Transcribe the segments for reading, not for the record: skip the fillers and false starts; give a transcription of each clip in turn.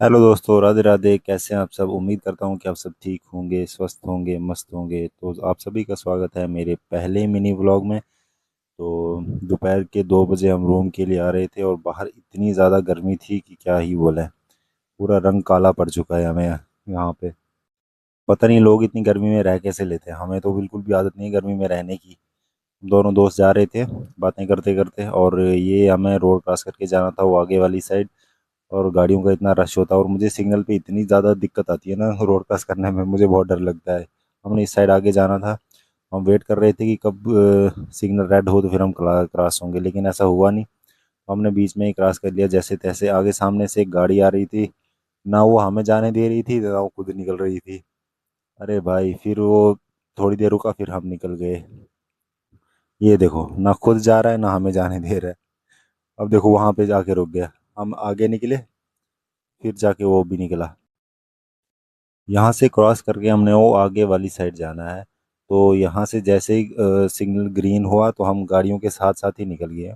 Hello दोस्तों, राधे राधे। कैसे हैं आप सब? उम्मीद करता हूँ कि आप सब ठीक होंगे, स्वस्थ होंगे, मस्त होंगे। तो आप सभी का स्वागत है मेरे पहले मिनी व्लॉग में। तो दोपहर के 2 बजे हम रूम के लिए आ रहे थे और बाहर इतनी ज़्यादा गर्मी थी कि क्या ही बोले। पूरा रंग काला पड़ चुका है हमें यहाँ पे। पता नहीं लोग इतनी गर्मी में रह कैसे लेते हैं। हमें तो बिल्कुल भी आदत नहीं है गर्मी में रहने की। दोनों दोस्त जा रहे थे बातें करते करते, और ये हमें रोड क्रॉस करके जाना था वो आगे वाली साइड। और गाड़ियों का इतना रश होता है और मुझे सिग्नल पे इतनी ज़्यादा दिक्कत आती है ना रोड क्रॉस करने में, मुझे बहुत डर लगता है। हमने इस साइड आगे जाना था। हम वेट कर रहे थे कि कब सिग्नल रेड हो तो फिर हम क्रॉस होंगे, लेकिन ऐसा हुआ नहीं। हमने बीच में ही क्रॉस कर लिया जैसे तैसे। आगे सामने से एक गाड़ी आ रही थी, ना वो हमें जाने दे रही थी ना वो खुद निकल रही थी। अरे भाई, फिर वो थोड़ी देर रुका, फिर हम निकल गए। ये देखो, ना खुद जा रहा है ना हमें जाने दे रहा है। अब देखो वहां पे जाके रुक गया। हम आगे निकले, फिर जाके वो भी निकला। यहाँ से क्रॉस करके हमने वो आगे वाली साइड जाना है। तो यहाँ से जैसे ही सिग्नल ग्रीन हुआ तो हम गाड़ियों के साथ साथ ही निकल गए।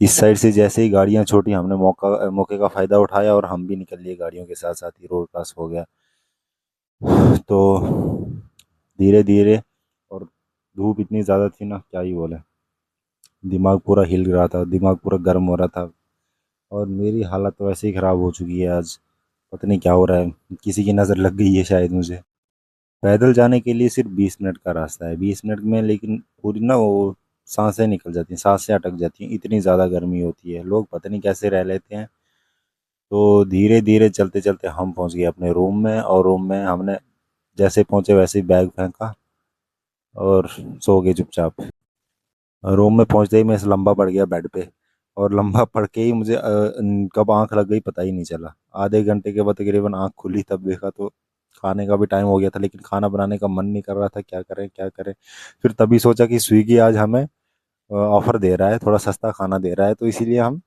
इस साइड से जैसे ही गाड़ियाँ छोटी, हमने मौके का फायदा उठाया और हम भी निकल लिए गाड़ियों के साथ साथ ही। रोड क्रॉस हो गया। तो धीरे धीरे, और धूप इतनी ज़्यादा थी ना, क्या ही बोले। दिमाग पूरा हिल रहा था, दिमाग पूरा गर्म हो रहा था। और मेरी हालत तो वैसे ही ख़राब हो चुकी है आज। पता नहीं क्या हो रहा है, किसी की नज़र लग गई है शायद मुझे। पैदल जाने के लिए सिर्फ 20 मिनट का रास्ता है, 20 मिनट में लेकिन पूरी ना वो सांसें निकल जाती हैं, सांसें अटक जाती हैं, इतनी ज़्यादा गर्मी होती है। लोग पता नहीं कैसे रह लेते हैं। तो धीरे धीरे चलते चलते हम पहुंच गए अपने रूम में, और रूम में हमने जैसे पहुंचे वैसे ही बैग फेंका और सो गए चुपचाप। रूम में पहुंचते ही मैं लंबा पड़ गया बेड पे। और लंबा पड़ के ही मुझे कब आंख लग गई पता ही नहीं चला। आधे घंटे के बाद तकरीबन आंख खुली, तब देखा तो खाने का भी टाइम हो गया था, लेकिन खाना बनाने का मन नहीं कर रहा था। क्या करें क्या करें। फिर तभी सोचा कि स्विगी आज हमें ऑफर दे रहा है, थोड़ा सस्ता खाना दे रहा है, तो इसीलिए हम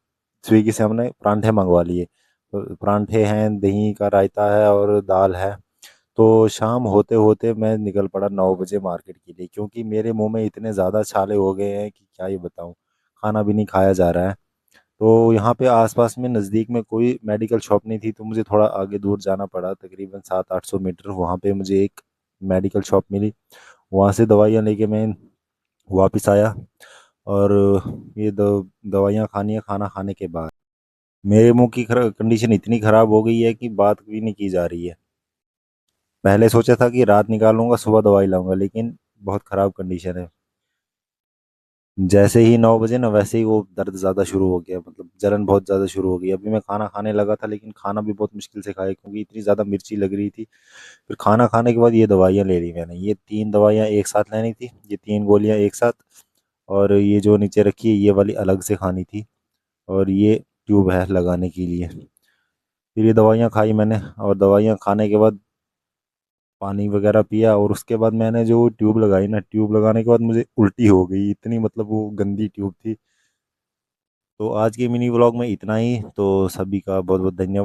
स्विगी से हमने परांठे मंगवा लिए। तो परांठे हैं, दही का रायता है और दाल है। तो शाम होते होते मैं निकल पड़ा 9 बजे मार्केट के लिए, क्योंकि मेरे मुंह में इतने ज़्यादा छाले हो गए हैं कि क्या ही बताऊं। खाना भी नहीं खाया जा रहा है। तो यहाँ पे आसपास में नज़दीक में कोई मेडिकल शॉप नहीं थी, तो मुझे थोड़ा आगे दूर जाना पड़ा, तकरीबन 700-800 मीटर। वहाँ पे मुझे एक मेडिकल शॉप मिली। वहाँ से दवाइयाँ लेके मैं वापस आया। और ये दवाइयाँ खानी है खाना खाने के बाद। मेरे मुंह की कंडीशन इतनी ख़राब हो गई है कि बात भी नहीं की जा रही है। पहले सोचा था कि रात निकालूंगा, सुबह दवाई लाऊंगा, लेकिन बहुत ख़राब कंडीशन है। जैसे ही 9 बजे ना, वैसे ही वो दर्द ज़्यादा शुरू हो गया, मतलब जलन बहुत ज़्यादा शुरू हो गई। अभी मैं खाना खाने लगा था, लेकिन खाना भी बहुत मुश्किल से खाया क्योंकि इतनी ज़्यादा मिर्ची लग रही थी। फिर खाना खाने के बाद ये दवाइयाँ ले ली मैंने। ये 3 दवाइयाँ एक साथ लेनी थी, ये 3 गोलियाँ एक साथ। और ये जो नीचे रखी है ये वाली अलग से खानी थी। और ये ट्यूब है लगाने के लिए। फिर ये दवाइयाँ खाई मैंने, और दवाइयाँ खाने के बाद पानी वगैरह पिया, और उसके बाद मैंने जो ट्यूब लगाई ना, ट्यूब लगाने के बाद मुझे उल्टी हो गई इतनी, मतलब वो गंदी ट्यूब थी। तो आज के मिनी व्लॉग में इतना ही। तो सभी का बहुत बहुत धन्यवाद।